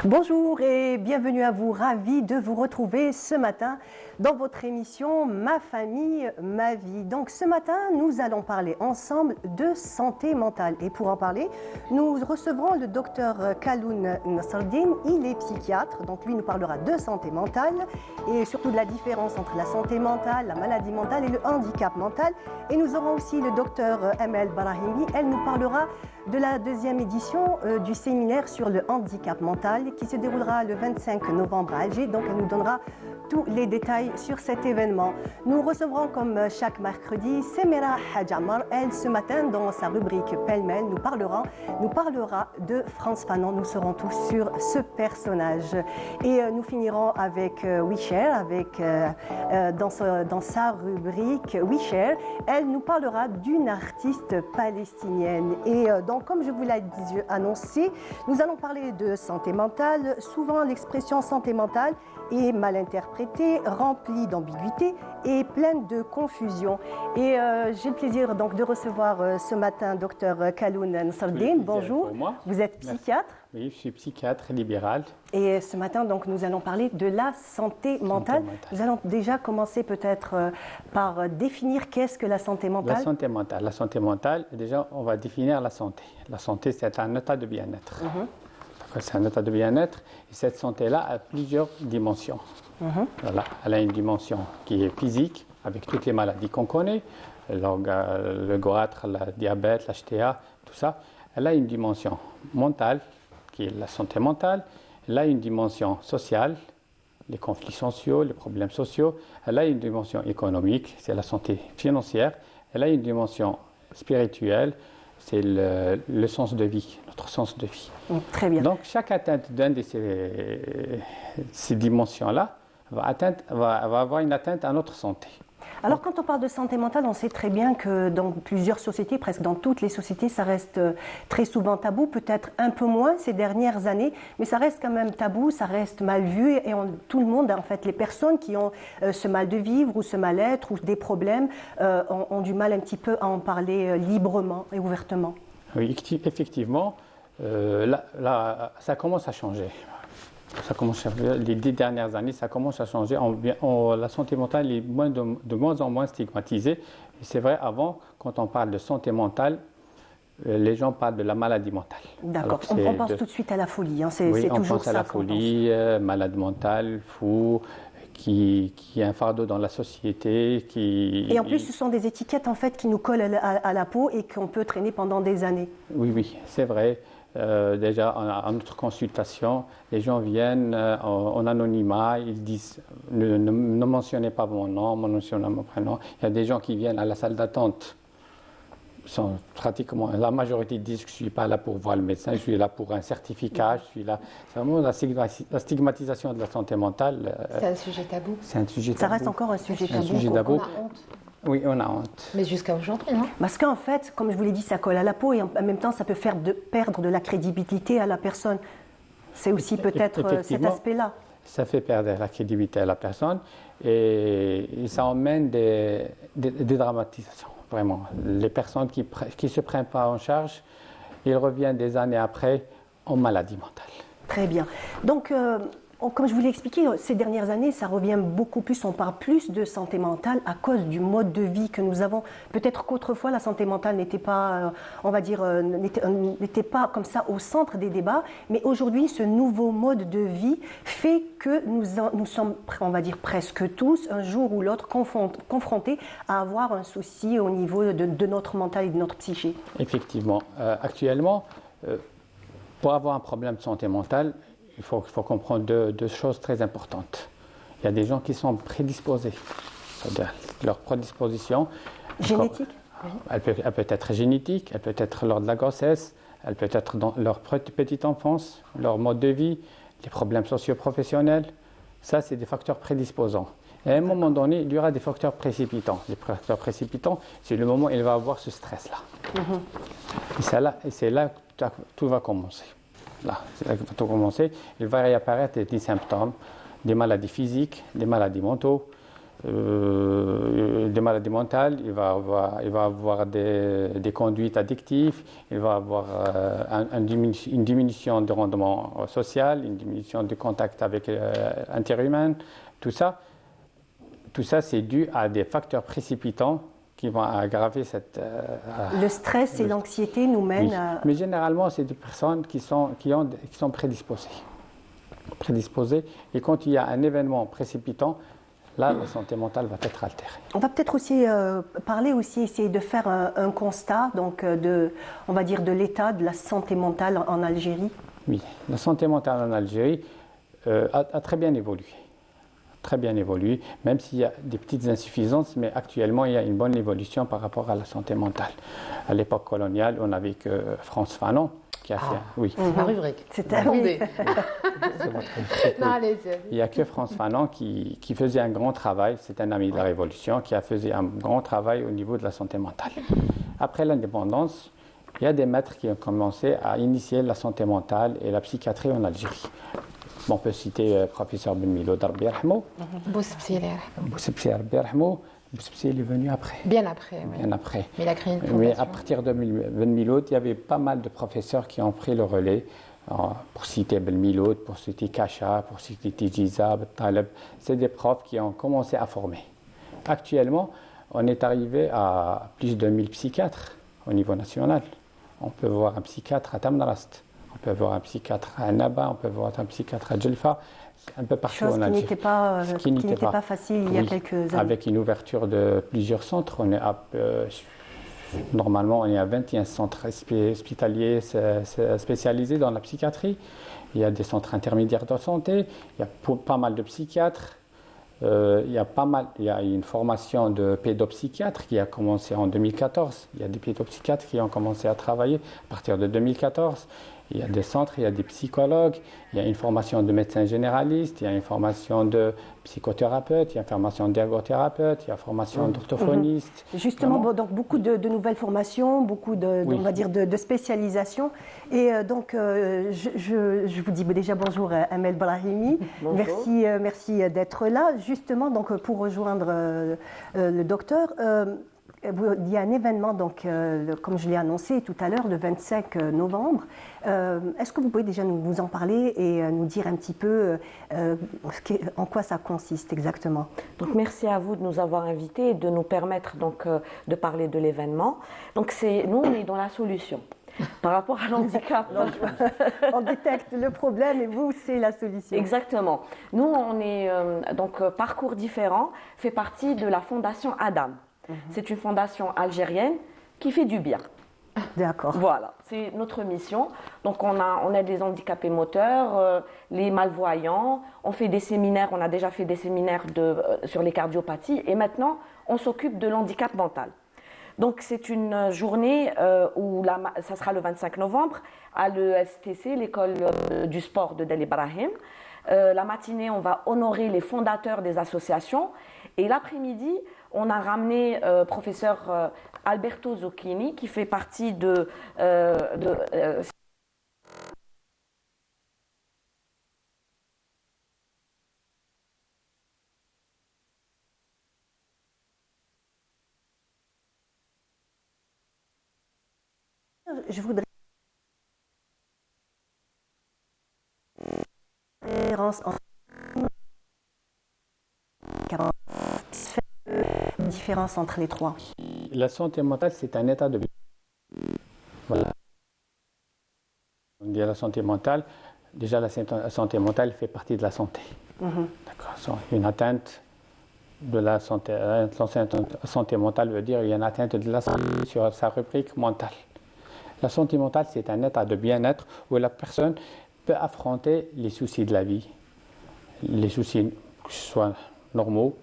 Bonjour et bienvenue à vous, ravi de vous retrouver ce matin dans votre émission Ma famille, ma vie. Donc ce matin, nous allons parler ensemble de santé mentale et pour en parler, nous recevrons le docteur Kaloun Nasreddine, il est psychiatre, donc lui nous parlera de santé mentale et surtout de la différence entre la santé mentale, la maladie mentale et le handicap mental. Et nous aurons aussi le docteur Amel Brahimi, elle nous parlera de la deuxième édition du séminaire sur le handicap mental qui se déroulera le 25 novembre à Alger. Donc elle nous donnera tous les détails sur cet événement. Nous recevrons comme chaque mercredi Semira Hadjamar. Elle, ce matin, dans sa rubrique Pêle-mêle, nous parlera de Frantz Fanon. Nous serons tous sur ce personnage. Et nous finirons avec WeShare, dans sa rubrique WeShare. Elle nous parlera d'une artiste palestinienne. Et donc, comme je vous l'ai annoncé, nous allons parler de santé mentale. Souvent, l'expression santé mentale est mal interprétée, remplie d'ambiguïté et pleine de confusion. Et j'ai le plaisir donc de recevoir ce matin Dr Kaloun Nasreddine. Bonjour. Vous êtes psychiatre. Oui, je suis psychiatre libéral. Et ce matin, donc, nous allons parler de la santé mentale. Nous allons déjà commencer peut-être par définir qu'est-ce que la santé mentale. La santé mentale, déjà, on va définir la santé. La santé, c'est un état de bien-être. C'est un état de bien-être et cette santé-là a plusieurs dimensions. Voilà. Elle a une dimension qui est physique, avec toutes les maladies qu'on connaît, le goitre, le diabète, l'HTA, tout ça. Elle a une dimension mentale, qui est la santé mentale. Elle a une dimension sociale, les conflits sociaux, les problèmes sociaux. Elle a une dimension économique, c'est la santé financière. Elle a une dimension spirituelle, c'est le sens de vie, notre sens de vie. Très bien. Donc, chaque atteinte d'une de ces dimensions-là va avoir une atteinte à notre santé. Alors, quand on parle de santé mentale, on sait très bien que dans plusieurs sociétés, presque dans toutes les sociétés, ça reste très souvent tabou, peut-être un peu moins ces dernières années, mais ça reste quand même tabou, ça reste mal vu et tout le monde, en fait, les personnes qui ont ce mal de vivre ou ce mal-être ou des problèmes ont du mal un petit peu à en parler librement et ouvertement. Oui, effectivement, là, ça commence à changer. Les 10 dernières années, ça commence à changer. La santé mentale est de moins en moins stigmatisée. Et c'est vrai, avant, quand on parle de santé mentale, les gens parlent de la maladie mentale. D'accord, on pense tout de suite à la folie. Hein. Oui, c'est on toujours pense à la folie, malade mental, fou, qui est un fardeau dans la société. Et en plus, ce sont des étiquettes en fait, qui nous collent à la peau et qu'on peut traîner pendant des années. Oui, c'est vrai. Déjà, à notre consultation, les gens viennent en anonymat, ils disent ne mentionnez pas mon nom, mentionnez mon prénom. Il y a des gens qui viennent à la salle d'attente. Pratiquement, la majorité disent que je ne suis pas là pour voir le médecin, je suis là pour un certificat, je suis là. C'est vraiment la stigmatisation de la santé mentale. C'est un sujet tabou. C'est un sujet tabou. Ça reste encore un sujet tabou. On a honte. Oui, on a honte. Mais jusqu'à aujourd'hui, non? Parce qu'en fait, comme je vous l'ai dit, ça colle à la peau et en même temps, ça peut faire perdre de la crédibilité à la personne. C'est aussi peut-être cet aspect-là. Ça fait perdre la crédibilité à la personne et ça emmène des dramatisations, vraiment. Les personnes qui ne se prennent pas en charge, ils reviennent des années après en maladie mentale. Très bien. Donc, comme je vous l'ai expliqué, ces dernières années, ça revient beaucoup plus, on parle plus de santé mentale à cause du mode de vie que nous avons. Peut-être qu'autrefois, la santé mentale n'était pas, on va dire, n'était pas comme ça au centre des débats, mais aujourd'hui, ce nouveau mode de vie fait que nous sommes, on va dire, presque tous, un jour ou l'autre, confrontés à avoir un souci au niveau de notre mental et de notre psyché. Effectivement. Actuellement, pour avoir un problème de santé mentale, il faut comprendre deux choses très importantes. Il y a des gens qui sont prédisposés. C'est-à-dire leur prédisposition. Génétique? Elle peut être génétique, elle peut être lors de la grossesse, elle peut être dans leur petite enfance, leur mode de vie, les problèmes socio-professionnels. Ça, c'est des facteurs prédisposants. Et à un moment donné, il y aura des facteurs précipitants. Les facteurs précipitants, c'est le moment où il va avoir ce stress-là. Et c'est là que tout va commencer. Là, c'est là que va tout commencer. Il va réapparaître des symptômes, des maladies physiques, des maladies mentaux, des maladies mentales, il va avoir des conduites addictives, il va avoir une diminution de rendement social, une diminution de contact avec interhumain. Tout ça, c'est dû à des facteurs précipitants qui vont aggraver cette... Le stress et l'anxiété nous mènent oui. à... Mais généralement, c'est des personnes qui sont prédisposées. Et quand il y a un événement précipitant, là, la santé mentale va être altérée. On va peut-être aussi essayer de faire un constat, donc on va dire de l'état de la santé mentale en Algérie. Oui, la santé mentale en Algérie a très bien évolué. Très bien évolué, même s'il y a des petites insuffisances, mais actuellement, il y a une bonne évolution par rapport à la santé mentale. À l'époque coloniale, on n'avait que Frantz Fanon qui a fait... Oui. C'est ma rubrique. C'est Attendez. Non, il n'y a que Frantz Fanon qui faisait un grand travail, c'est un ami de la Révolution, qui a fait un grand travail au niveau de la santé mentale. Après l'indépendance, il y a des maîtres qui ont commencé à initier la santé mentale et la psychiatrie en Algérie. On peut citer professeur Ben Milod Rabbi Yarhamou. Bouspsi, Rabbi Yarhamou. Bouspsi, il est venu après. Bien après, oui. Bien après. Mais il a créé une fondation. Mais à partir de Ben Milod, il y avait pas mal de professeurs qui ont pris le relais. Pour citer Ben Milod, pour citer Kacha, pour citer Tijiza, Taleb. C'est des profs qui ont commencé à former. Actuellement, on est arrivé à plus de 1000 psychiatres au niveau national. On peut voir un psychiatre à Tamnarast. On peut voir un psychiatre à Naba, on peut voir un psychiatre à Djelfa, un peu partout en Algérie. Ce qui n'était pas facile il y a quelques années. Avec une ouverture de plusieurs centres, normalement on est à 21 centres hospitaliers spécialisés dans la psychiatrie. Il y a des centres intermédiaires de santé, il y a pas mal de psychiatres. Il y a une formation de pédopsychiatres qui a commencé en 2014. Il y a des pédopsychiatres qui ont commencé à travailler à partir de 2014. Il y a des centres, il y a des psychologues, il y a une formation de médecins généralistes, il y a une formation de psychothérapeute, il y a une formation d'ergothérapeute, il y a une formation d'orthophoniste. Justement, donc beaucoup de nouvelles formations, beaucoup on va dire de spécialisation. Et donc, je vous dis déjà bonjour Amel Brahimi. Bonjour. Merci d'être là. Justement, donc, pour rejoindre le docteur, il y a un événement, donc, comme je l'ai annoncé tout à l'heure, le 25 novembre. Est-ce que vous pouvez déjà nous en parler et nous dire un petit peu en quoi ça consiste exactement? Donc, merci à vous de nous avoir invités et de nous permettre donc, de parler de l'événement. Donc, nous, on est dans la solution. Par rapport à l'handicap. On détecte le problème et vous, c'est la solution. Exactement. Nous, on est, donc, Parcours Différents fait partie de la fondation Adam. C'est une fondation algérienne qui fait du bien. D'accord. Voilà, c'est notre mission. Donc on aide les handicapés moteurs, les malvoyants. On fait des séminaires, on a déjà fait des séminaires sur les cardiopathies et maintenant on s'occupe de l'handicap mental. Donc c'est une journée où ça sera le 25 novembre à l'ESTC, l'école du sport de Del Ibrahim. La matinée, on va honorer les fondateurs des associations et l'après-midi, on a ramené professeur Alberto Zucchini qui fait partie de Je voudrais différence entre les trois. La santé mentale, c'est un état de bien. Voilà. On dit la santé mentale. Déjà, la santé mentale fait partie de la santé. D'accord. Une atteinte de la santé, santé mentale veut dire qu'il y a une atteinte de la santé sur sa rubrique mentale. La santé mentale, c'est un état de bien-être où la personne peut affronter les soucis de la vie, les soucis que ce soit normaux,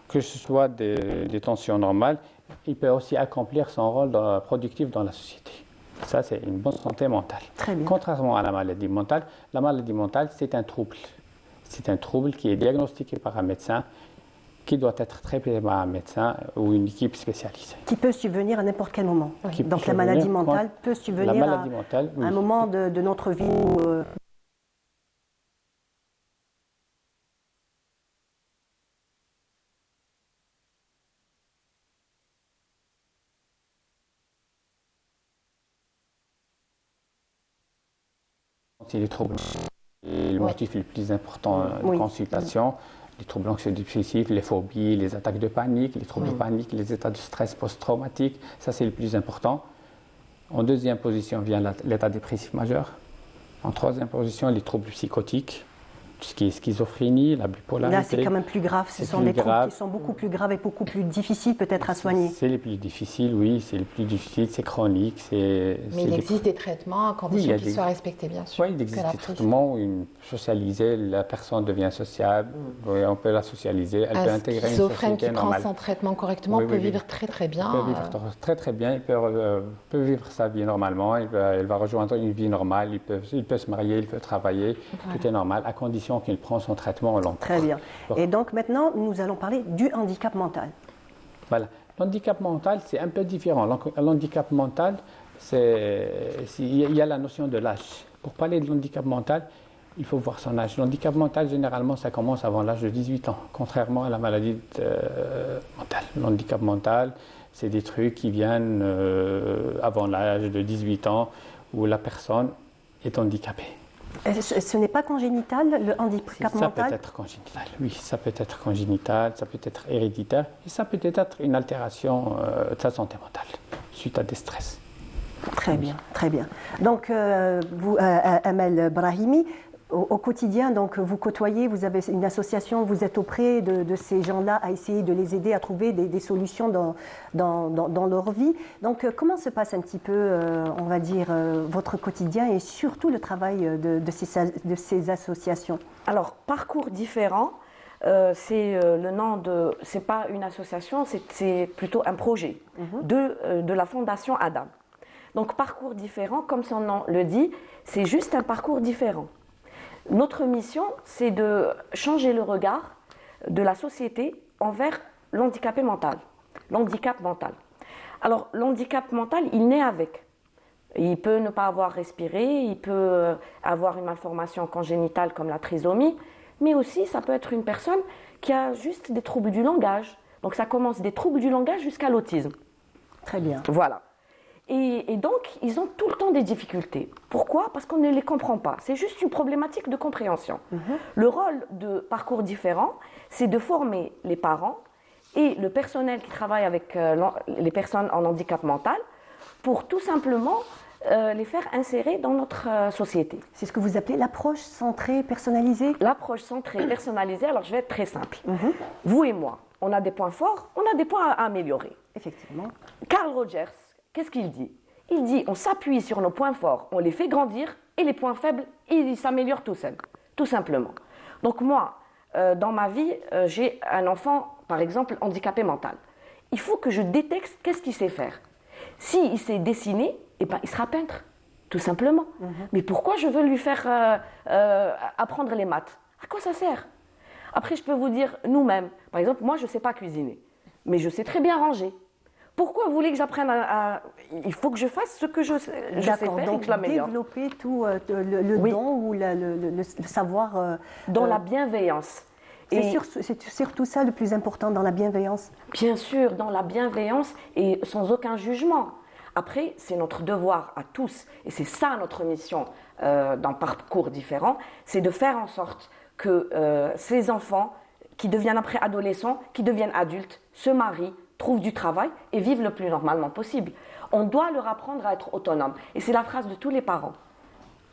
que ce soit des tensions normales. Il peut aussi accomplir son rôle productif dans la société. Ça, c'est une bonne santé mentale. Très bien. Contrairement à la maladie mentale, c'est un trouble. C'est un trouble qui est diagnostiqué par un médecin, qui doit être traité par un médecin ou une équipe spécialisée. Qui peut subvenir à n'importe quel moment. Donc la maladie mentale peut subvenir à un moment de notre vie où c'est les troubles. Et le motif le plus important de consultation, les troubles anxio-dépressifs, les phobies, les attaques de panique, les troubles de panique, les états de stress post-traumatique, ça c'est le plus important. En deuxième position vient l'état dépressif majeur. En troisième position, les troubles psychotiques, tout ce qui est schizophrénie, la bipolarité. Là, c'est quand même plus grave. Ce sont des troubles qui sont beaucoup plus graves et beaucoup plus difficiles peut-être à soigner. C'est les plus difficiles, oui, c'est les plus difficiles, c'est chronique. Mais il existe des traitements à condition qu'ils soient respectés, bien sûr. Oui, il existe des traitements où socialiser, la personne devient sociable, on peut la socialiser, elle peut intégrer une schizophrène société qui prend normale. son traitement correctement peut vivre très très bien. Il peut vivre très très bien, il peut vivre sa vie normalement, il va rejoindre une vie normale, il peut se marier, il peut travailler, tout est normal, à condition qu'il prend son traitement au long cours. Très bien. Et donc maintenant, nous allons parler du handicap mental. Voilà. L'handicap mental, c'est un peu différent. L'handicap mental, il y a la notion de l'âge. Pour parler de l'handicap mental, il faut voir son âge. L'handicap mental, généralement, ça commence avant l'âge de 18 ans, contrairement à la maladie mentale. L'handicap mental, c'est des trucs qui viennent avant l'âge de 18 ans où la personne est handicapée. Ce n'est pas congénital, le handicap mental? Ça peut être congénital, oui, ça peut être congénital, ça peut être héréditaire, et ça peut être une altération de sa santé mentale, suite à des stress. Très bien, très bien. Donc, vous, Amel Brahimi, au quotidien, donc, vous côtoyez, vous avez une association, vous êtes auprès de ces gens-là à essayer de les aider à trouver des solutions dans leur vie. Donc, comment se passe un petit peu, on va dire, votre quotidien et surtout le travail de ces associations? Alors, Parcours Différents, c'est le nom de... C'est pas une association, c'est plutôt un projet de la Fondation Adam. Donc, Parcours Différents, comme son nom le dit, c'est juste un parcours différent. Notre mission, c'est de changer le regard de la société envers l'handicapé mental, l'handicap mental. Alors, l'handicap mental, il naît avec. Il peut ne pas avoir respiré, il peut avoir une malformation congénitale comme la trisomie, mais aussi, ça peut être une personne qui a juste des troubles du langage. Donc, ça commence des troubles du langage jusqu'à l'autisme. Très bien. Voilà. Et donc, ils ont tout le temps des difficultés. Pourquoi? Parce qu'on ne les comprend pas. C'est juste une problématique de compréhension. Le rôle de Parcours Différents, c'est de former les parents et le personnel qui travaille avec les personnes en handicap mental pour tout simplement les faire insérer dans notre société. C'est ce que vous appelez l'approche centrée, personnalisée? L'approche centrée, personnalisée, alors je vais être très simple. Vous et moi, on a des points forts, on a des points à améliorer. Effectivement. Carl Rogers, qu'est-ce qu'il dit? Il dit on s'appuie sur nos points forts, on les fait grandir et les points faibles, ils s'améliorent tout seuls, tout simplement. Donc moi, dans ma vie, j'ai un enfant, par exemple, handicapé mental. Il faut que je détecte qu'est-ce qu'il sait faire. S'il sait dessiner, eh ben, il sera peintre, tout simplement. Mais pourquoi je veux lui faire apprendre les maths? À quoi ça sert? Après, je peux vous dire, nous-mêmes, par exemple, moi, je ne sais pas cuisiner, mais je sais très bien ranger. Pourquoi vous voulez que j'apprenne Il faut que je fasse ce que je sais faire donc et que je l'améliore. Développer tout le don ou le savoir... Dans la bienveillance. C'est surtout ça le plus important, dans la bienveillance. Bien sûr, dans la bienveillance et sans aucun jugement. Après, c'est notre devoir à tous, et c'est ça notre mission dans Parcours Différents, c'est de faire en sorte que ces enfants qui deviennent après adolescents, qui deviennent adultes, se marient, trouvent du travail et vivent le plus normalement possible. On doit leur apprendre à être autonomes. Et c'est la phrase de tous les parents.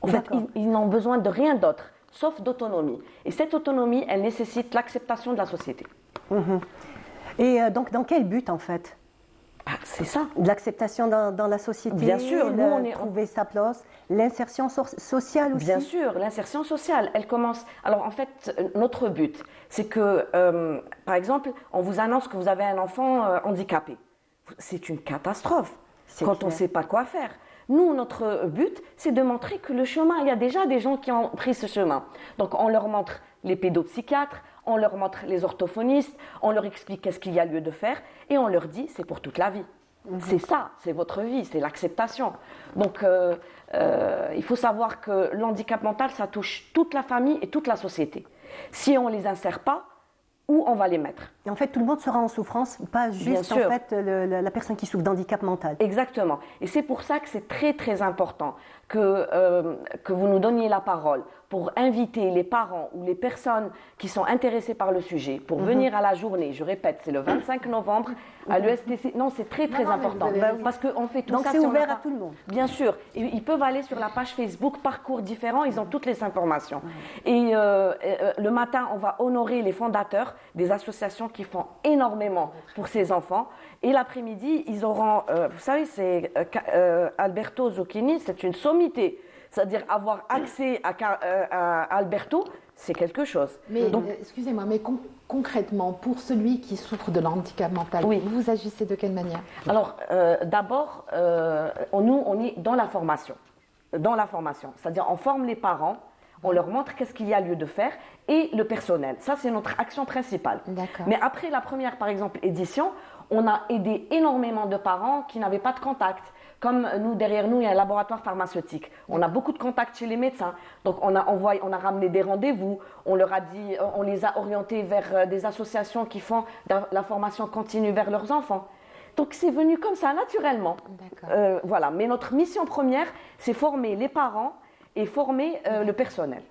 En fait, ils n'ont besoin de rien d'autre, sauf d'autonomie. Et cette autonomie, elle nécessite l'acceptation de la société. Et donc, dans quel but, en fait? C'est ça. L'acceptation dans la société, bien sûr, nous, trouver sa place, l'insertion sociale aussi. Bien sûr, l'insertion sociale, elle commence... Alors en fait, notre but, c'est que, par exemple, on vous annonce que vous avez un enfant handicapé. C'est une catastrophe quand on ne sait pas quoi faire. Nous, notre but, c'est de montrer que le chemin, il y a déjà des gens qui ont pris ce chemin. Donc on leur montre les pédopsychiatres, on leur montre les orthophonistes, on leur explique qu'est-ce qu'il y a lieu de faire et on leur dit c'est pour toute la vie. C'est ça, c'est votre vie, c'est l'acceptation. Donc il faut savoir que l'handicap mental, ça touche toute la famille et toute la société. Si on ne les insère pas, où on va les mettre. Et en fait, tout le monde sera en souffrance, pas juste en fait, la personne qui souffre d'handicap mental. Exactement. Et c'est pour ça que c'est très, très important que vous nous donniez la parole pour inviter les parents ou les personnes qui sont intéressées par le sujet pour venir à la journée. Je répète, c'est le 25 novembre à l'ESTC. Non, c'est très, très important. Parce qu'on fait tout donc ça. Donc c'est ouvert à tout le monde. Bien sûr. Ils peuvent aller sur la page Facebook Parcours Différents. Ils ont toutes les informations. Et le matin, on va honorer les fondateurs des associations qui font énormément pour ces enfants. Et l'après-midi, ils auront, vous savez, c'est Alberto Zucchini, c'est une sommité. C'est-à-dire avoir accès à Alberto, c'est quelque chose. Mais excusez-moi, mais concrètement, pour celui qui souffre de handicap mental, vous agissez de quelle manière? Alors, d'abord, nous, on est dans la formation. Dans la formation. C'est-à-dire, on forme les parents, on leur montre qu'est-ce qu'il y a lieu de faire et le personnel. Ça, c'est notre action principale. Mais après la première, par exemple, édition, on a aidé énormément de parents qui n'avaient pas de contact. Comme nous, derrière nous, il y a un laboratoire pharmaceutique. On a beaucoup de contacts chez les médecins. Donc, on a ramené des rendez-vous. On leur a dit, on les a orientés vers des associations qui font la formation continue vers leurs enfants. Donc, c'est venu comme ça, naturellement. Voilà. Mais notre mission première, c'est former les parents et former le personnel.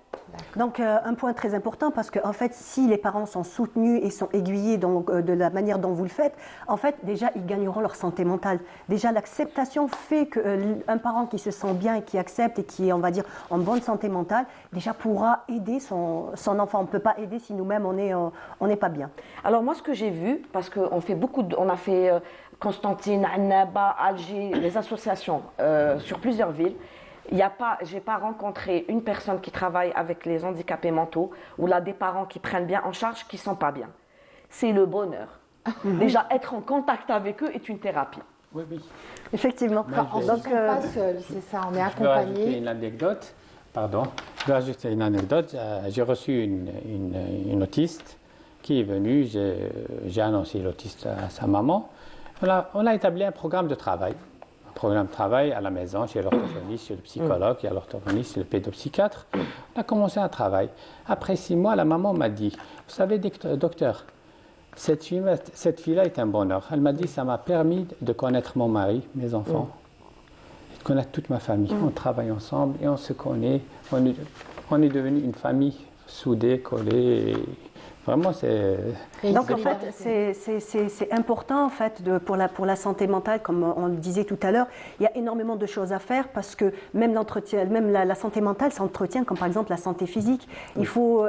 Donc un point très important, parce qu'en fait, si les parents sont soutenus et sont aiguillés de la manière dont vous le faites, en fait, déjà, ils gagneront leur santé mentale. Déjà, l'acceptation fait qu'un parent qui se sent bien et qui accepte et qui est, on va dire, en bonne santé mentale, déjà pourra aider son enfant. On ne peut pas aider si nous-mêmes, on n'est pas bien. Alors moi, ce que j'ai vu, parce qu'on fait on a fait Constantine, Annaba, Alger, les associations sur plusieurs villes. J'ai pas rencontré une personne qui travaille avec les handicapés mentaux ou là des parents qui prennent bien en charge qui sont pas bien. C'est le bonheur. Déjà, être en contact avec eux est une thérapie. Oui. Effectivement. On ne se sent pas seul, c'est ça, on est accompagné. Je vais rajouter une anecdote. J'ai reçu une autiste qui est venue, j'ai annoncé l'autiste à sa maman. On a établi un programme de travail. Programme de travail à la maison, chez l'orthophoniste, chez le psychologue, il y a l'orthophoniste, chez le pédopsychiatre. On a commencé un travail. Après 6 mois, la maman m'a dit, vous savez, docteur, cette fille-là est un bonheur. Elle m'a dit, ça m'a permis de connaître mon mari, mes enfants, et de connaître toute ma famille. On travaille ensemble et on se connaît. On est devenu une famille soudée, collée. Vraiment, c'est... Donc, en fait, c'est important, en fait, pour la santé mentale, comme on le disait tout à l'heure. Il y a énormément de choses à faire parce que même la santé mentale s'entretient, comme par exemple la santé physique. Il faut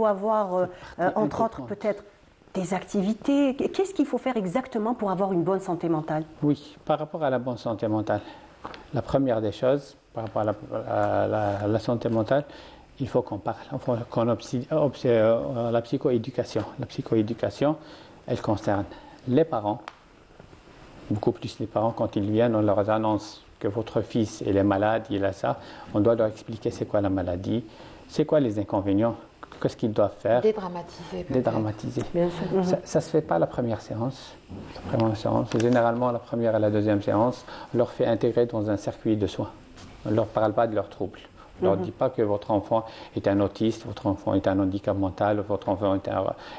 avoir, entre autres, peut-être des activités. Qu'est-ce qu'il faut faire exactement pour avoir une bonne santé mentale? Oui, par rapport à la bonne santé mentale, la première des choses, par rapport à la santé mentale, il faut qu'on parle, qu'on observe la psychoéducation. La psychoéducation, elle concerne les parents, beaucoup plus les parents. Quand ils viennent, on leur annonce que votre fils il est malade, il a ça. On doit leur expliquer c'est quoi la maladie, c'est quoi les inconvénients, qu'est-ce qu'ils doivent faire. Dédramatiser. Bien sûr. Ça ne se fait pas la première séance. Généralement, la première et la deuxième séance, on leur fait intégrer dans un circuit de soins. On ne leur parle pas de leurs troubles. On ne leur dit pas que votre enfant est un autiste, votre enfant est un handicap mental, votre enfant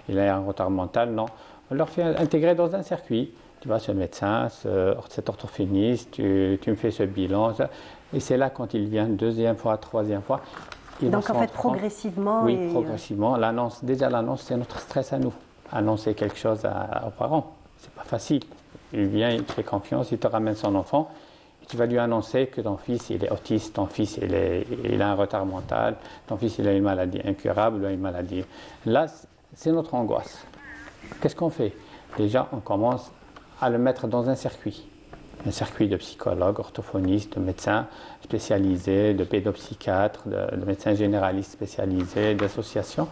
il a un retard mental. Non, on leur fait intégrer dans un circuit. Tu vas chez le médecin, cet orthophoniste, tu me fais ce bilan. Ça. Et c'est là quand ils viennent, deuxième fois, troisième fois. Donc en fait, progressivement. Oui, progressivement. L'annonce, c'est notre stress à nous. Annoncer quelque chose aux parents, c'est pas facile. Il vient, il te fait confiance, il te ramène son enfant. Tu vas lui annoncer que ton fils il est autiste, ton fils il a un retard mental, ton fils il a une maladie incurable ou une maladie. Là, c'est notre angoisse. Qu'est-ce qu'on fait? Déjà, on commence à le mettre dans un circuit de psychologues, orthophonistes, de médecins spécialisés, de pédopsychiatres, de médecins généralistes spécialisés, d'associations.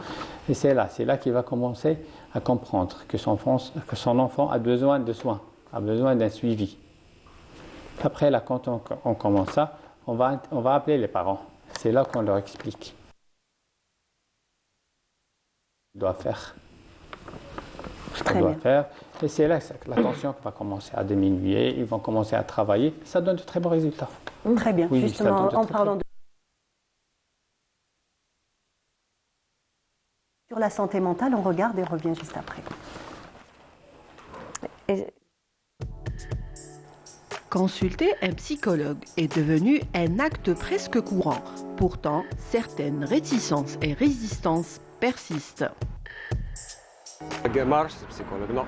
Et c'est là qu'il va commencer à comprendre que son enfant a besoin de soins, a besoin d'un suivi. Après, là, quand on commence ça, on va appeler les parents. C'est là qu'on leur explique ce qu'ils doivent faire. Et c'est là que la tension va commencer à diminuer, ils vont commencer à travailler. Ça donne de très bons résultats. Très bien. Oui, justement, en parlant de Sur la santé mentale, on regarde et revient juste après. Consulter un psychologue est devenu un acte presque courant. Pourtant, certaines réticences et résistances persistent. ما رحتش للبسيكولوج لا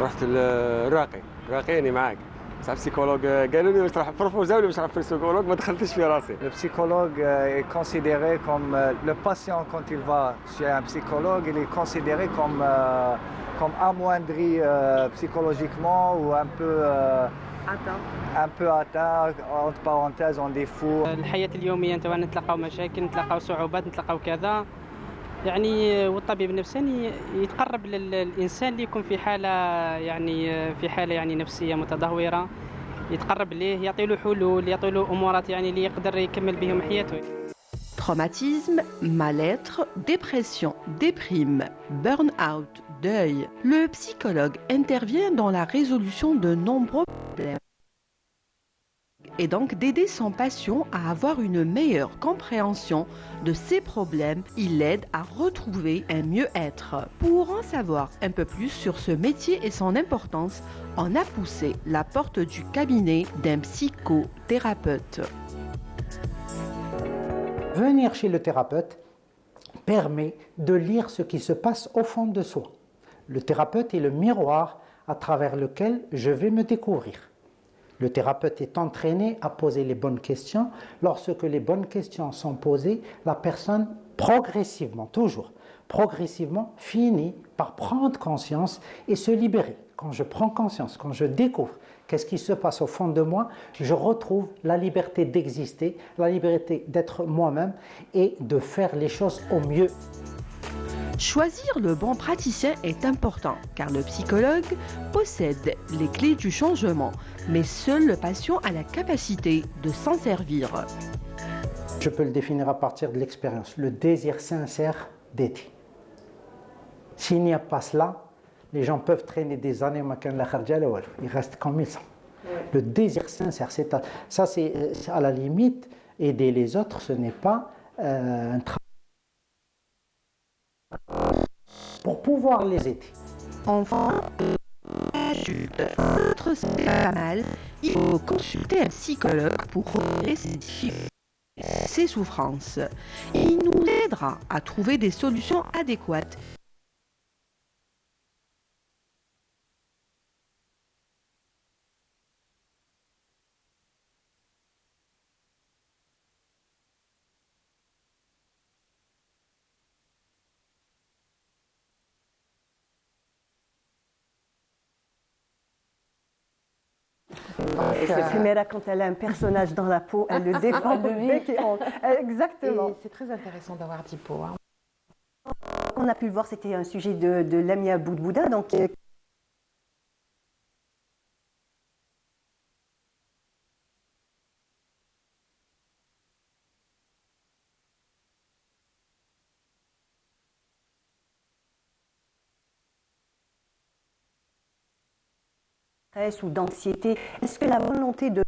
رحت للراقي راقيني معاك بصح البسيكولوج قالوا لي باش تروح بروبوزاو لي باش نروح للبسيكولوج ما دخلتش في راسي. Le psychologue est considéré comme le patient quand il va chez un psychologue, il est considéré comme amoindri psychologiquement ou un peu atteint, entre parenthèses, en défaut. الحياة اليومية نتاعنا نتلقاو مشاكل نتلقاو صعوبات نتلقاو كذا يعني والطبيب النفساني يتقرب للإنسان اللي يكون في حالة يعني نفسية متدهورة يتقرب ليه يعطي له حلول يعطي له أمورات يعني اللي يقدر يكمل بهم حياته. Traumatisme, mal-être, dépression, déprime, burn-out, deuil. Le psychologue intervient dans la résolution de nombreux problèmes et donc d'aider son patient à avoir une meilleure compréhension de ses problèmes. Il l'aide à retrouver un mieux-être. Pour en savoir un peu plus sur ce métier et son importance, on a poussé la porte du cabinet d'un psychothérapeute. Venir chez le thérapeute permet de lire ce qui se passe au fond de soi. Le thérapeute est le miroir à travers lequel je vais me découvrir. Le thérapeute est entraîné à poser les bonnes questions. Lorsque les bonnes questions sont posées, la personne progressivement, toujours progressivement, finit par prendre conscience et se libérer. Quand je prends conscience, quand je découvre qu'est-ce qui se passe au fond de moi, je retrouve la liberté d'exister, la liberté d'être moi-même et de faire les choses au mieux. Choisir le bon praticien est important car le psychologue possède les clés du changement, mais seul le patient a la capacité de s'en servir. Je peux le définir à partir de l'expérience, le désir sincère d'aider. S'il n'y a pas cela, les gens peuvent traîner des années, ils restent comme ils sont. Le désir sincère, ça c'est à la limite, aider les autres, ce n'est pas un travail. Pour pouvoir les aider. Enfin, c'est pas mal, il faut consulter un psychologue pour repérer ses difficultés, ses souffrances. Il nous aidera à trouver des solutions adéquates. Et cette Primera, quand elle a un personnage dans la peau, elle le défend de bec et ongle. Exactement. Et c'est très intéressant d'avoir Dipo. Hein. On a pu le voir, c'était un sujet de Lamia Boudbouda, donc ou d'anxiété. Est-ce que la volonté de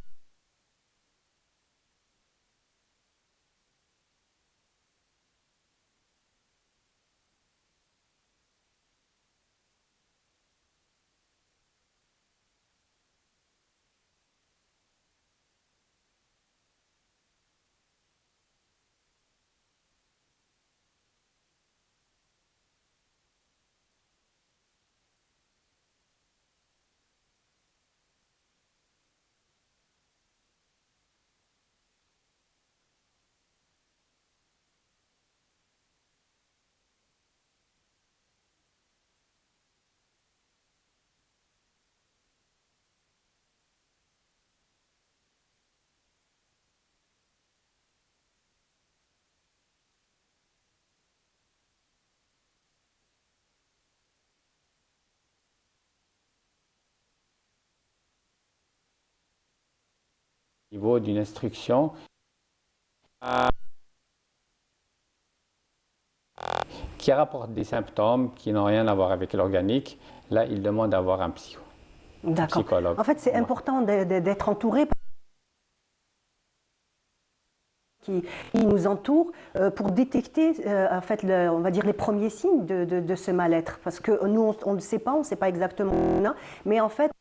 Au niveau d'une instruction qui rapporte des symptômes qui n'ont rien à voir avec l'organique, là, il demande d'avoir un psychologue. En fait, c'est important d'être entouré qui nous entourent pour détecter en fait, on va dire les premiers signes de ce mal-être. Parce que nous, on ne sait pas, on ne sait pas exactement où on est, mais en fait,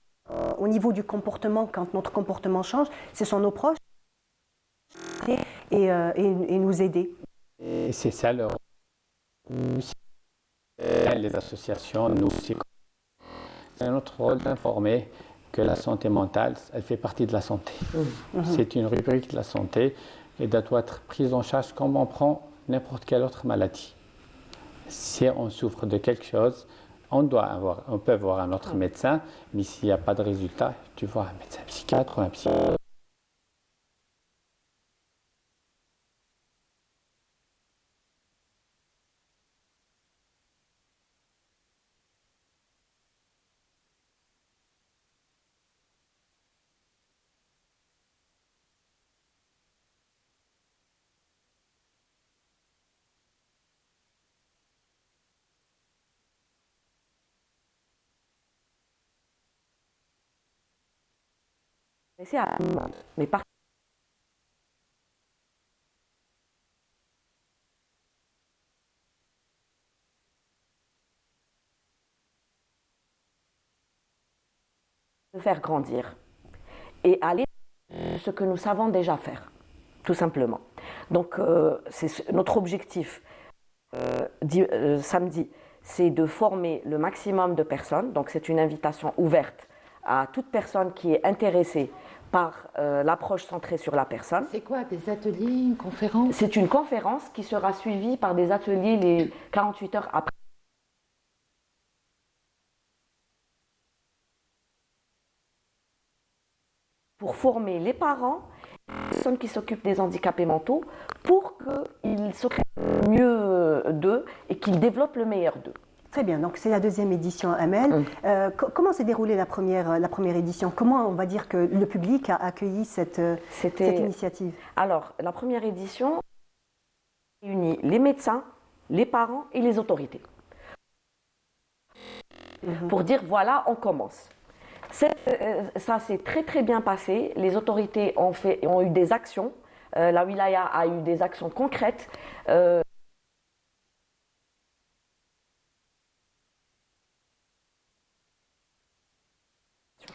au niveau du comportement, quand notre comportement change, ce sont nos proches et nous aider. Et c'est ça le rôle. Les associations, nous aussi. C'est notre rôle d'informer que la santé mentale, elle fait partie de la santé. C'est une rubrique de la santé et doit être prise en charge comme on prend n'importe quelle autre maladie. Si on souffre de quelque chose, on peut voir un autre médecin, mais s'il n'y a pas de résultat, tu vois un médecin psychiatre ou un psychologue. C'est à tout le monde. Mais par de faire grandir et aller ce que nous savons déjà faire, tout simplement. Donc, c'est notre objectif samedi, c'est de former le maximum de personnes. Donc, c'est une invitation ouverte à toute personne qui est intéressée par l'approche centrée sur la personne. C'est quoi, des ateliers, une conférence? C'est une conférence qui sera suivie par des ateliers les 48 heures après. Pour former les parents, les personnes qui s'occupent des handicapés mentaux, pour qu'ils s'occupent mieux d'eux et qu'ils développent le meilleur d'eux. Très bien, donc c'est la deuxième édition Amel. Comment s'est déroulée la première édition? Comment on va dire que le public a accueilli cette initiative? Alors, la première édition réunit les médecins, les parents et les autorités. Pour dire, voilà, on commence. Ça s'est très très bien passé. Les autorités ont eu des actions. La wilaya a eu des actions concrètes.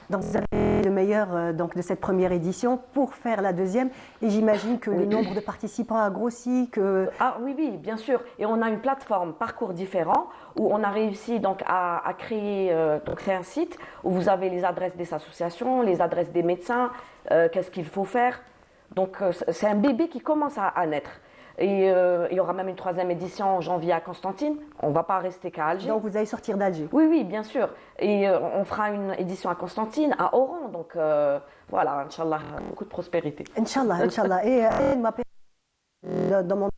Donc vous avez le meilleur donc, de cette première édition pour faire la deuxième. Et j'imagine que le nombre de participants a grossi. Ah oui, oui, bien sûr. Et on a une plateforme Parcours Différents où on a réussi donc, à créer un site où vous avez les adresses des associations, les adresses des médecins, qu'est-ce qu'il faut faire. Donc c'est un bébé qui commence à naître. Et il y aura même une troisième édition en janvier à Constantine. On ne va pas rester qu'à Alger. Donc vous allez sortir d'Alger? Oui, oui, bien sûr. Et on fera une édition à Constantine, à Oran. Donc voilà, Inch'Allah, beaucoup de prospérité. Inch'Allah, Inch'Allah. Et elle m'appelle dans mon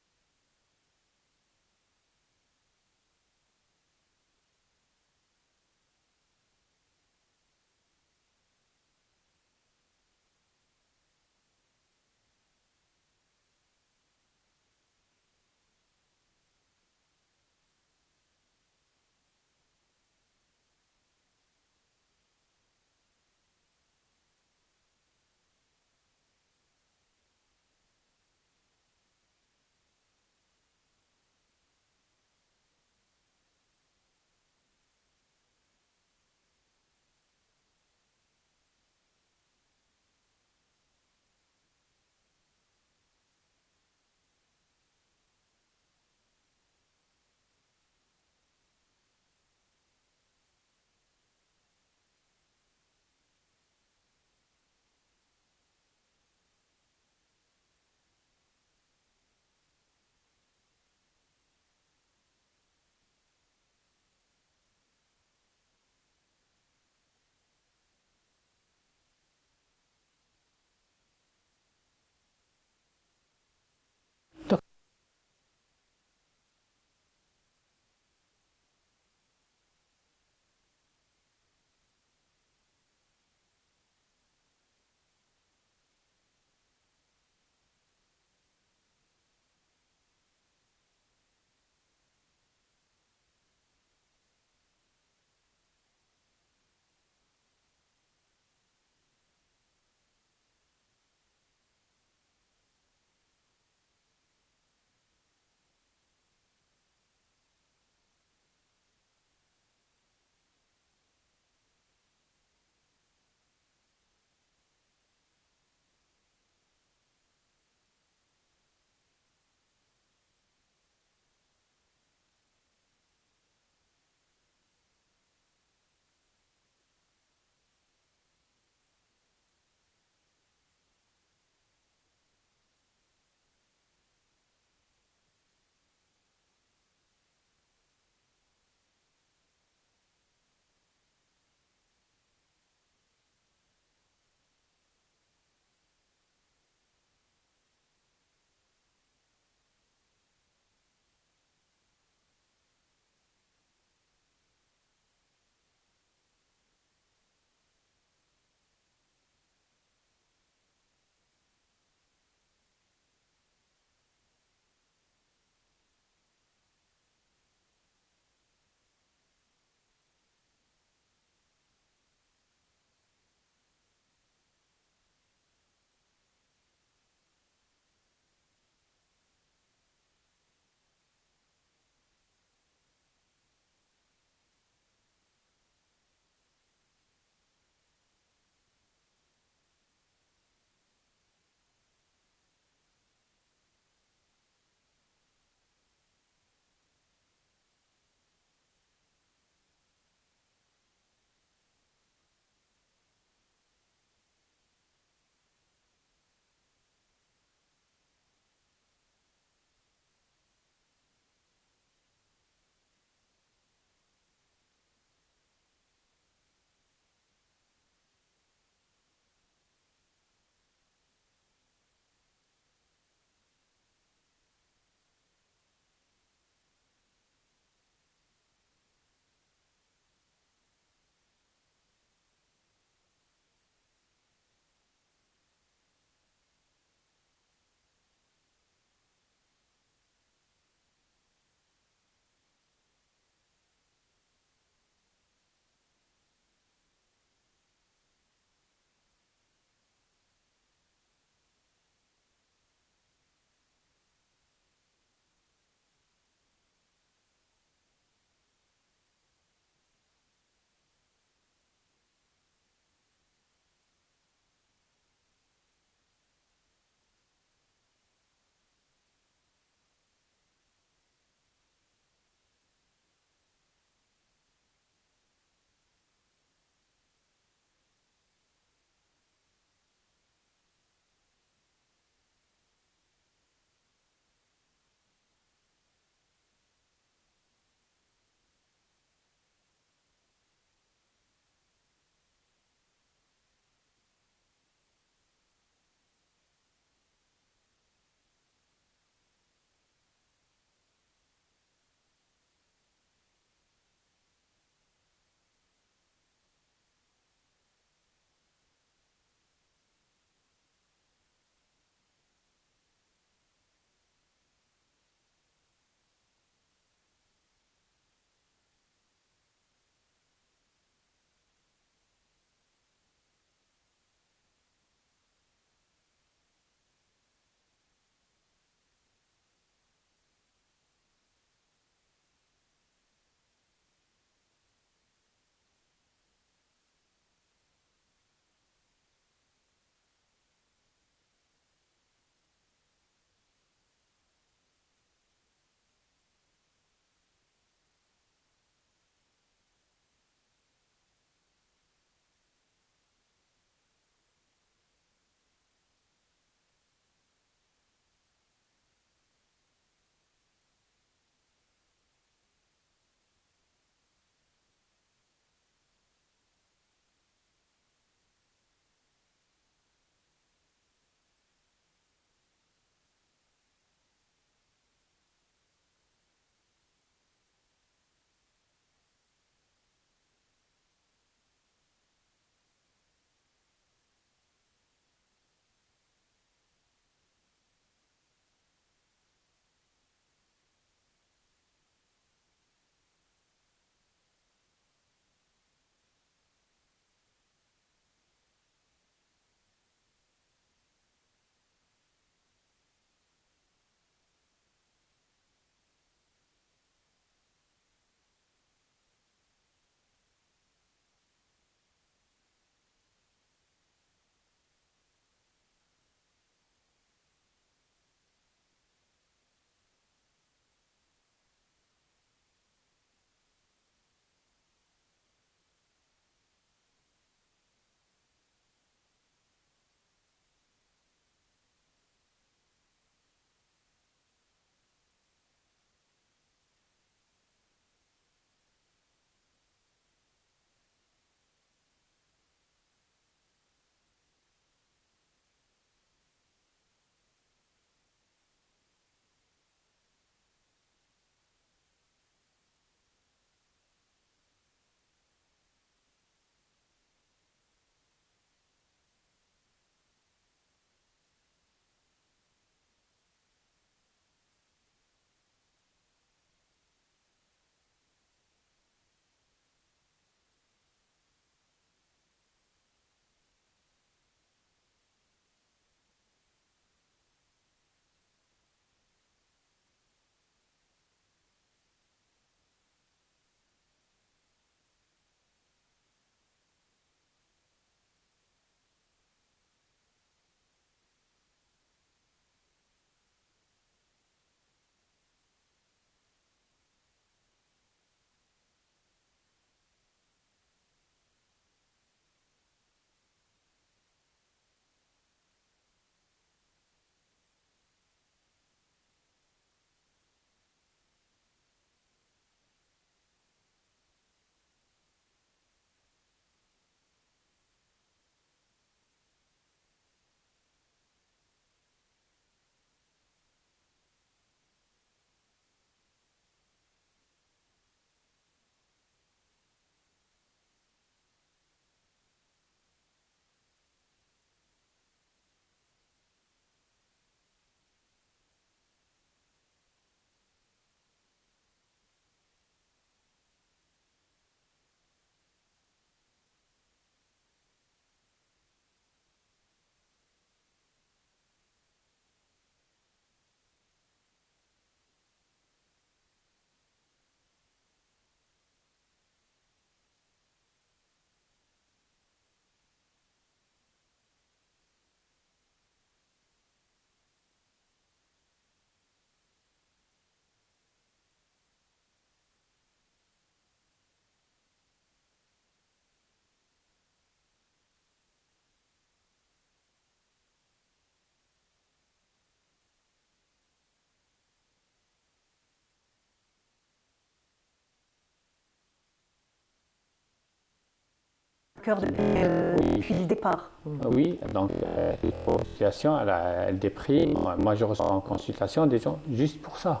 cœur depuis le départ. Oui, donc la population, elle déprime. Moi, je reçois en consultation des gens juste pour ça.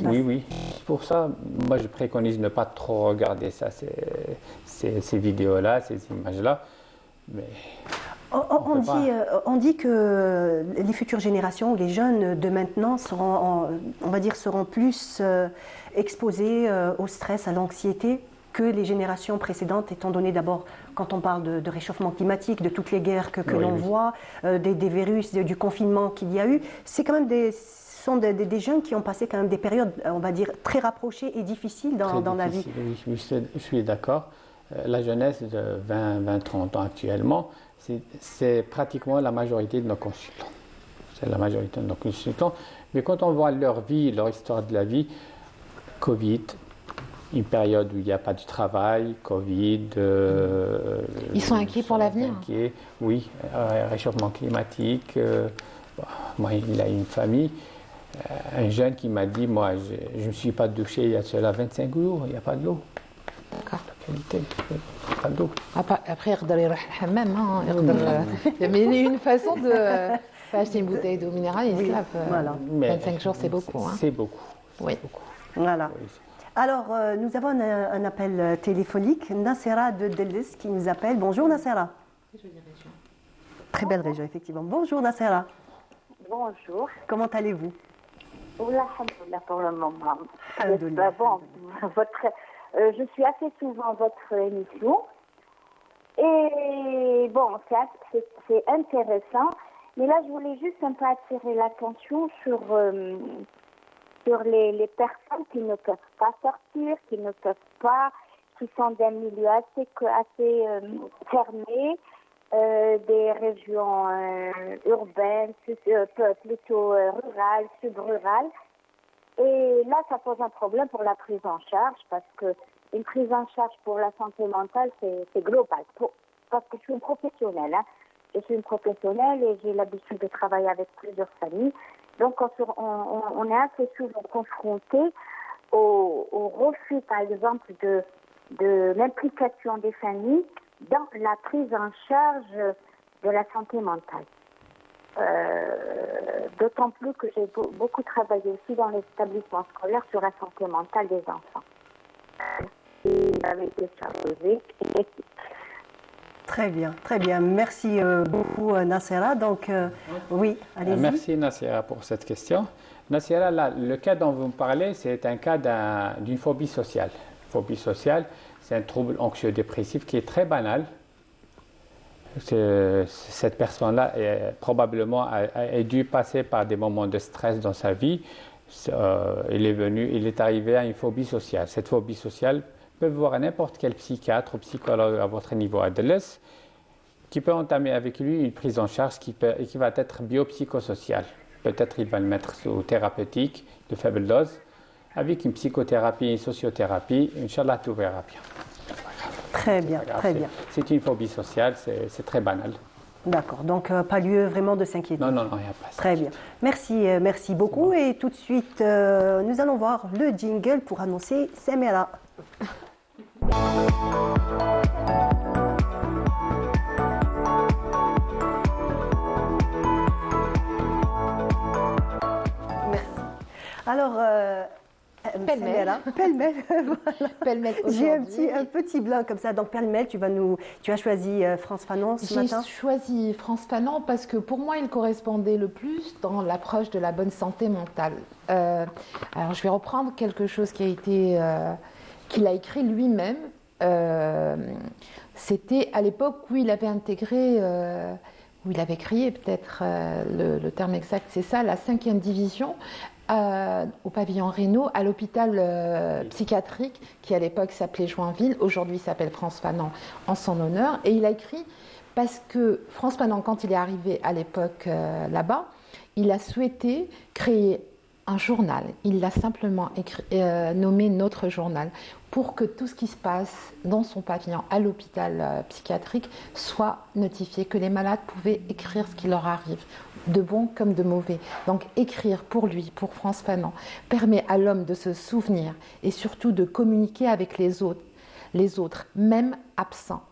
Oui, pour ça, moi, je préconise de ne pas trop regarder ça, ces vidéos-là, ces images-là. Mais on dit que les futures générations, les jeunes de maintenant seront plus exposés au stress, à l'anxiété que les générations précédentes, étant donné d'abord, quand on parle de réchauffement climatique, de toutes les guerres que l'on voit, des virus, du confinement qu'il y a eu, c'est quand même ce sont des jeunes qui ont passé quand même des périodes, on va dire, très rapprochées et difficiles dans la vie. Oui, je suis d'accord. La jeunesse de 20-30 ans actuellement, c'est pratiquement la majorité de nos consultants. C'est la majorité de nos consultants. Mais quand on voit leur vie, leur histoire de la vie, Covid, une période où il n'y a pas de travail, Covid... Ils sont inquiets pour l'avenir. Oui, réchauffement climatique. Moi, il a une famille. Un jeune qui m'a dit, moi, je ne me suis pas douché il y a cela 25 jours, il n'y a pas de l'eau. D'accord. Pas d'eau. Après, il y a le hammam. Mais il y a une façon de pas acheter une bouteille d'eau minérale et se lave. Voilà. 25 jours, c'est beaucoup. C'est beaucoup. Oui. Voilà. Oui. Alors, nous avons un appel téléphonique. Nassera de Delis qui nous appelle. Bonjour Nassera. Très belle région, effectivement. Bonjour Nassera. Bonjour. Comment allez-vous? Alhamdoulilah pour le moment. Alhamdoulilah. Bon, je suis assez souvent votre émission. Et bon, c'est intéressant. Mais là, je voulais juste un peu attirer l'attention sur les personnes qui ne peuvent pas sortir, qui ne peuvent pas, qui sont d'un milieu assez fermé, des régions urbaines, plutôt rurales, subrurales. Et là, ça pose un problème pour la prise en charge, parce que une prise en charge pour la santé mentale, c'est global. Parce que je suis une professionnelle. Je suis une professionnelle et j'ai l'habitude de travailler avec plusieurs familles. Donc, on est assez souvent confronté au refus, par exemple, de l'implication des familles dans la prise en charge de la santé mentale. D'autant plus que j'ai beaucoup travaillé aussi dans les établissements scolaires sur la santé mentale des enfants. Vous avez été chargé. Très bien. Merci beaucoup Nassera. Donc, oui, allez-y. Merci Nassera pour cette question. Nassera, là, le cas dont vous me parlez, c'est un cas d'une phobie sociale. Phobie sociale, c'est un trouble anxieux-dépressif qui est très banal. Cette personne-là probablement a dû passer par des moments de stress dans sa vie. Il est arrivé à une phobie sociale. Cette phobie sociale peut voir n'importe quel psychiatre ou psychologue à votre niveau à Deleuze, qui peut entamer avec lui une prise en charge qui va être biopsychosociale. Peut-être il va le mettre sous thérapeutique de faible dose, avec une psychothérapie, une sociothérapie. Inch'Allah, tout verra bien. Très bien. C'est une phobie sociale, c'est très banal. D'accord, donc pas lieu vraiment de s'inquiéter. Non, il n'y a pas. Très bien. Merci beaucoup. Et tout de suite, nous allons voir le jingle pour annoncer Samira. Merci. Alors, pêle-mêle. Pêle-mêle J'ai un petit blanc comme ça. Donc, pêle-mêle, tu as choisi Frantz Fanon ce matin? J'ai choisi Frantz Fanon parce que pour moi, il correspondait le plus dans l'approche de la bonne santé mentale. Alors, je vais reprendre quelque chose qu'il a écrit lui-même. C'était à l'époque où il avait intégré, où il avait créé peut-être le terme exact, c'est ça, la 5e division au pavillon Reynaud, à l'hôpital psychiatrique qui à l'époque s'appelait Joinville, aujourd'hui s'appelle Frantz Fanon en son honneur. Et il a écrit parce que Frantz Fanon, quand il est arrivé à l'époque là-bas, il a souhaité créer un journal. Il l'a simplement nommé Notre Journal pour que tout ce qui se passe dans son pavillon à l'hôpital psychiatrique soit notifié, que les malades pouvaient écrire ce qui leur arrive, de bon comme de mauvais. Donc écrire pour lui, pour Frantz Fanon, permet à l'homme de se souvenir et surtout de communiquer avec les autres. les autres, même absents.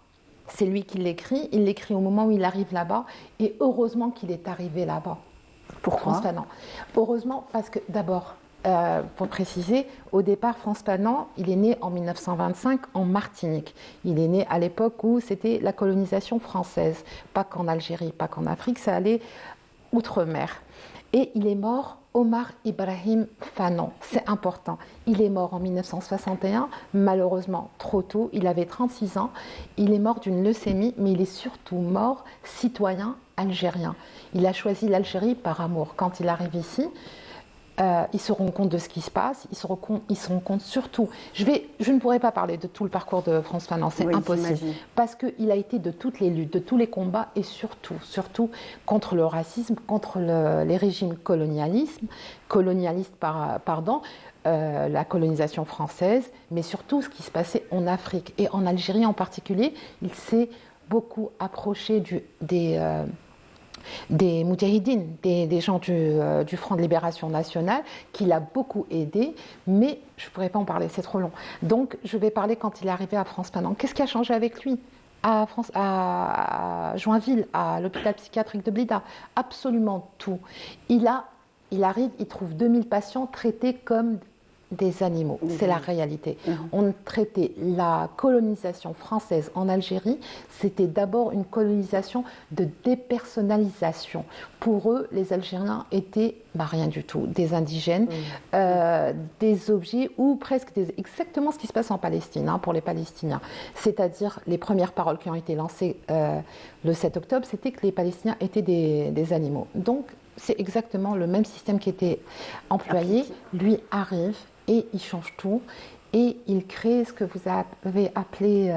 C'est lui qui l'écrit, il l'écrit au moment où il arrive là-bas, et heureusement qu'il est arrivé là-bas. Pourquoi? Frantz Fanon. Heureusement parce que d'abord, pour préciser, au départ, Frantz Fanon, il est né en 1925 en Martinique. Il est né à l'époque où c'était la colonisation française, pas qu'en Algérie, pas qu'en Afrique, ça allait outre-mer. Et il est mort, Omar Ibrahim Fanon, c'est important. Il est mort en 1961, malheureusement trop tôt, il avait 36 ans. Il est mort d'une leucémie, mais il est surtout mort citoyen algérien. Il a choisi l'Algérie par amour. Quand il arrive ici, il se rend compte de ce qui se passe, il se rend compte surtout. Je ne pourrais pas parler de tout le parcours de Frantz Fanon, c'est impossible. J'imagine. Parce qu'il a été de toutes les luttes, de tous les combats et surtout contre le racisme, contre les régimes colonialistes, la colonisation française, mais surtout ce qui se passait en Afrique et en Algérie en particulier. Il s'est beaucoup approché des moudjahidines, des gens du Front de Libération Nationale, qui l'a beaucoup aidé, mais je ne pourrais pas en parler, c'est trop long. Donc je vais parler quand il est arrivé à Frantz Fanon. Qu'est-ce qui a changé avec lui à Joinville, à l'hôpital psychiatrique de Blida? Absolument tout. Il arrive, il trouve 2000 patients traités comme des animaux, c'est la réalité. On traitait la colonisation française en Algérie, c'était d'abord une colonisation de dépersonnalisation. Pour eux, les Algériens étaient rien du tout, des indigènes, des objets ou presque exactement ce qui se passe en Palestine pour les Palestiniens. C'est-à-dire, les premières paroles qui ont été lancées le 7 octobre, c'était que les Palestiniens étaient des animaux. Donc, c'est exactement le même système qui était employé. Lui arrive et il change tout et il crée ce que vous avez appelé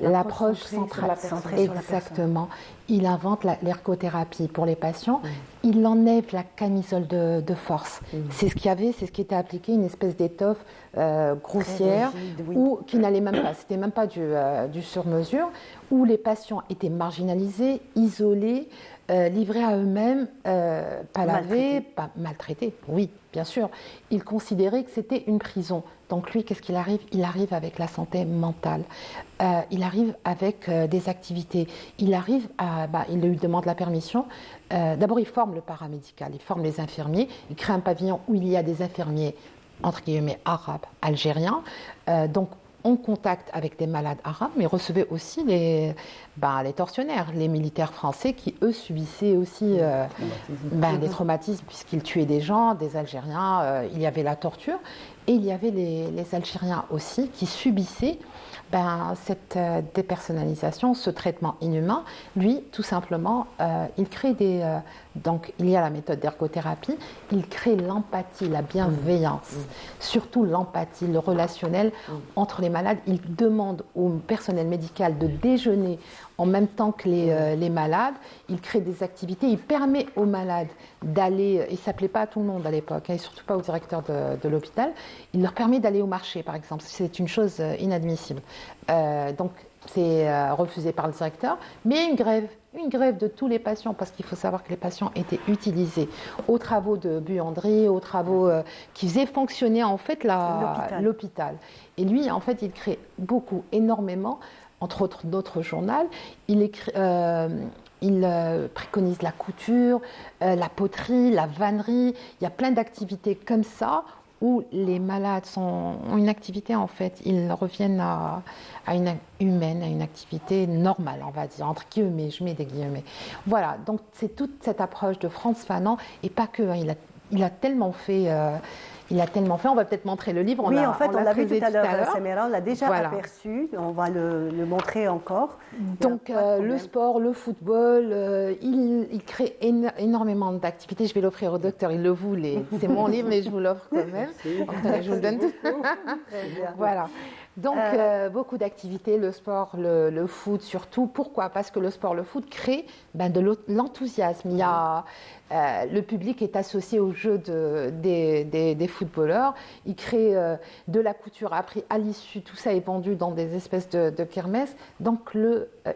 l'approche centrale. Exactement. Il invente l'ergothérapie pour les patients. Il enlève la camisole de force. C'est ce qu'il y avait, c'est ce qui était appliqué, une espèce d'étoffe grossière rigide, qui n'allait même pas, c'était même pas du sur-mesure, où les patients étaient marginalisés, isolés, livrés à eux-mêmes, pas lavés, pas maltraités, oui, bien sûr. Il considérait que c'était une prison. Donc lui, qu'est-ce qu'il arrive? Il arrive avec la santé mentale. Il arrive avec des activités. Il arrive il lui demande la permission. D'abord, il forme le paramédical, il forme les infirmiers. Il crée un pavillon où il y a des infirmiers, entre guillemets, arabes, algériens. Donc, en contact avec des malades arabes, mais recevait aussi les tortionnaires, les militaires français qui, eux, subissaient aussi les traumatismes puisqu'ils tuaient des gens, des Algériens. Il y avait la torture et il y avait les Algériens aussi qui subissaient cette dépersonnalisation, ce traitement inhumain. Lui, tout simplement, il crée donc, il y a la méthode d'ergothérapie, il crée l'empathie, la bienveillance, surtout l'empathie, le relationnel entre les malades. Il demande au personnel médical de déjeuner en même temps que les malades. Il crée des activités, il permet aux malades d'aller, il ne s'appelait pas à tout le monde à l'époque, et surtout pas au directeur de l'hôpital, il leur permet d'aller au marché, par exemple. C'est une chose inadmissible. Donc, c'est refusé par le directeur, mais une grève de tous les patients, parce qu'il faut savoir que les patients étaient utilisés aux travaux de buanderie, aux travaux qui faisaient fonctionner en fait l'hôpital. Et lui, en fait, il crée énormément, entre autres d'autres journaux, il préconise la couture, la poterie, la vannerie, il y a plein d'activités comme ça, où les malades ont une activité, en fait, ils reviennent à une humaine, à une activité normale, on va dire, entre guillemets, je mets des guillemets. Voilà, donc c'est toute cette approche de Frantz Fanon, et pas que, il a tellement fait... on va peut-être montrer le livre. Oui, en fait, on l'a vu tout à l'heure, Samira, on l'a déjà aperçu, on va le montrer encore. Donc, le sport, le football, il crée énormément d'activités. Je vais l'offrir au docteur, il le voulait. C'est mon livre, mais je vous l'offre quand même. Je vous le donne tout. Voilà. Donc, beaucoup d'activités, le sport, le foot surtout. Pourquoi? Parce que le sport, le foot crée de l'enthousiasme. Il y a, le public est associé au jeu des footballeurs. Il crée de la couture. Après, à l'issue, tout ça est vendu dans des espèces de kermesses. Donc,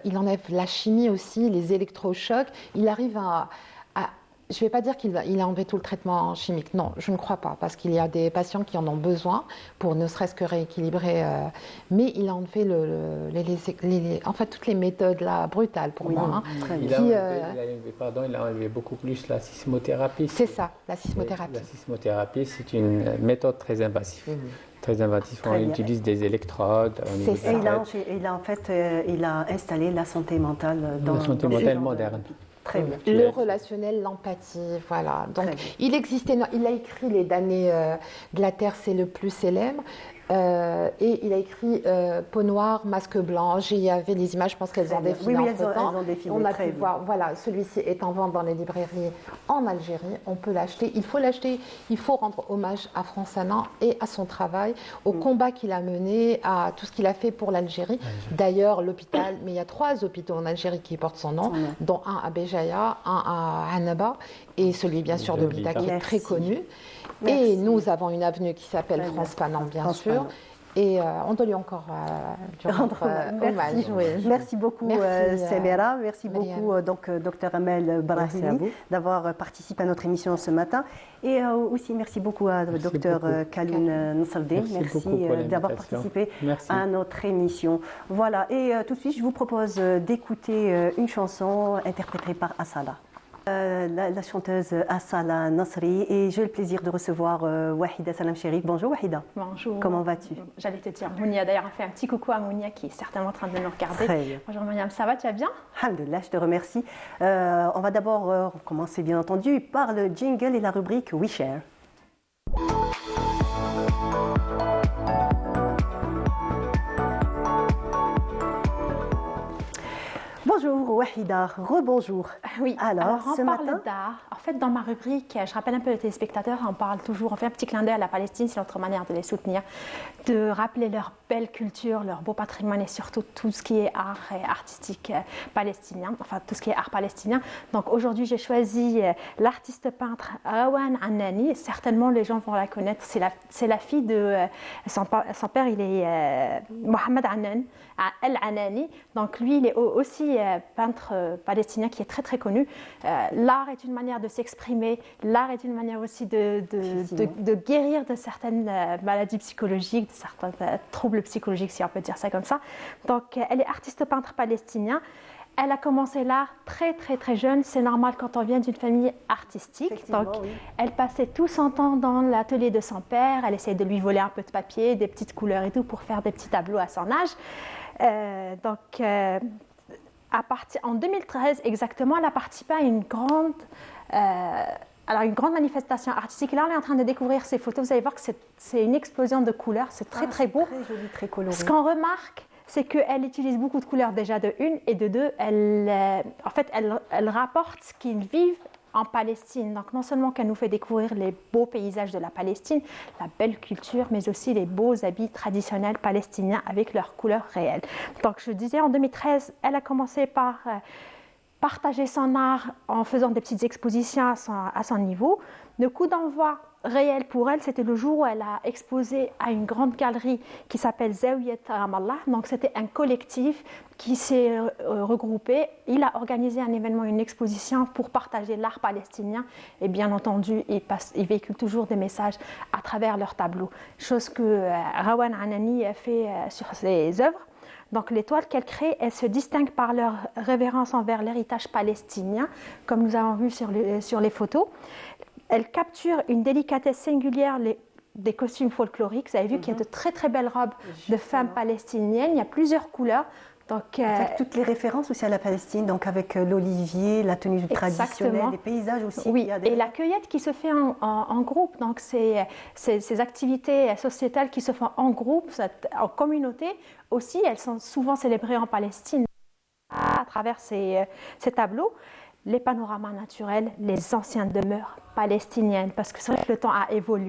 il enlève la chimie aussi, les électrochocs. Il arrive à je ne vais pas dire qu'il a enlevé tout le traitement chimique. Non, je ne crois pas, parce qu'il y a des patients qui en ont besoin pour ne serait-ce que rééquilibrer. Mais il a enlevé en fait toutes les méthodes là, brutales pour moi. Hein, il a enlevé beaucoup plus la sismothérapie. C'est ça, la sismothérapie. La sismothérapie, c'est une méthode très invasive. Très invasif, on utilise des électrodes. Il a installé la santé mentale dans la santé mentale moderne. Très bien. Le relationnel, l'empathie, voilà. Donc, il a écrit Les damnés de la Terre, c'est le plus célèbre. Et il a écrit Peau noire, masque blanc. Il y avait des images, je pense qu'elles ont défilé entre-temps. On a pu voir, voilà, celui-ci est en vente dans les librairies en Algérie. On peut l'acheter. Il faut l'acheter. Il faut rendre hommage à France Annan et à son travail, au combat qu'il a mené, à tout ce qu'il a fait pour l'Algérie. D'ailleurs, l'hôpital, mais il y a 3 hôpitaux en Algérie qui portent son nom, dont un à Béjaïa, un à Annaba et celui, bien sûr, de Blida, qui est très connu. Merci. Et nous avons une avenue qui s'ppelle France Fanon, bien sûr. Et on doit lui encore hommage. Merci beaucoup, Samira. Merci beaucoup, Dr Amel Brahimi, d'avoir participé à notre émission ce matin. Et aussi, merci beaucoup à Dr Kaloun Nsardine. Merci d'avoir participé à notre émission. Voilà. Et tout de suite, je vous propose d'écouter une chanson interprétée par Asala. La chanteuse Asala Nasri, et j'ai le plaisir de recevoir Wahida Salam Sherif. Bonjour Wahida. Bonjour. Comment vas-tu? J'allais te dire, Mounia, d'ailleurs, on fait un petit coucou à Mounia qui est certainement en train de nous regarder. Très bien. Bonjour Mounia, ça va, tu vas bien? Alhamdulillah, je te remercie. On va d'abord commencer bien entendu par le jingle et la rubrique We Share. Bonjour Wahida, rebonjour. Oui, alors on parle d'art. En fait, dans ma rubrique, je rappelle un peu les téléspectateurs, on fait un petit clin d'œil à la Palestine, c'est notre manière de les soutenir, de rappeler leur belle culture, leur beau patrimoine et surtout tout ce qui est art et artistique palestinien, enfin tout ce qui est art palestinien. Donc aujourd'hui, j'ai choisi l'artiste peintre Rawan Annani. Certainement, les gens vont la connaître. C'est la fille de son père, il est Mohamed Annan, El-Annani. Donc lui, il est aussi peintre palestinien qui est très très connu. L'art est une manière de s'exprimer, l'art est une manière aussi de guérir de certaines maladies psychologiques, de certains troubles psychologiques, si on peut dire ça comme ça. Donc elle est artiste peintre palestinien. Elle a commencé l'art très très très jeune, c'est normal quand on vient d'une famille artistique. Donc elle passait tout son temps dans l'atelier de son père, elle essayait de lui voler un peu de papier, des petites couleurs et tout pour faire des petits tableaux à son âge. En 2013 exactement, elle a participé à une grande manifestation artistique. Là, on est en train de découvrir ces photos. Vous allez voir que c'est une explosion de couleurs. C'est très très beau. Très joli, très coloré. Ce qu'on remarque, c'est qu'elle utilise beaucoup de couleurs déjà de une et de deux. Elle rapporte ce qu'ils vivent en Palestine. Donc non seulement qu'elle nous fait découvrir les beaux paysages de la Palestine, la belle culture, mais aussi les beaux habits traditionnels palestiniens avec leurs couleurs réelles. Donc je disais, en 2013, elle a commencé par partager son art en faisant des petites expositions à son niveau. Le coup d'envoi réel pour elle, c'était le jour où elle a exposé à une grande galerie qui s'appelle Zawiyat Ramallah. Donc c'était un collectif qui s'est regroupé. Il a organisé un événement, une exposition pour partager l'art palestinien. Et bien entendu, ils véhiculent toujours des messages à travers leurs tableaux. Chose que Rawan Annani a fait sur ses œuvres. Donc les toiles qu'elle crée, elles se distinguent par leur révérence envers l'héritage palestinien, comme nous avons vu sur les photos. Elle capture une délicatesse singulière des costumes folkloriques. Vous avez vu qu'il y a de très très belles robes de femmes palestiniennes. Il y a plusieurs couleurs. Donc, avec toutes les références aussi à la Palestine, donc avec l'olivier, la tenue traditionnelle, les paysages aussi. Oui, et la cueillette qui se fait en groupe. Donc ces activités sociétales qui se font en groupe, en communauté aussi, elles sont souvent célébrées en Palestine à travers ces tableaux. Les panoramas naturels, les anciennes demeures palestiniennes, parce que c'est vrai que le temps a évolué.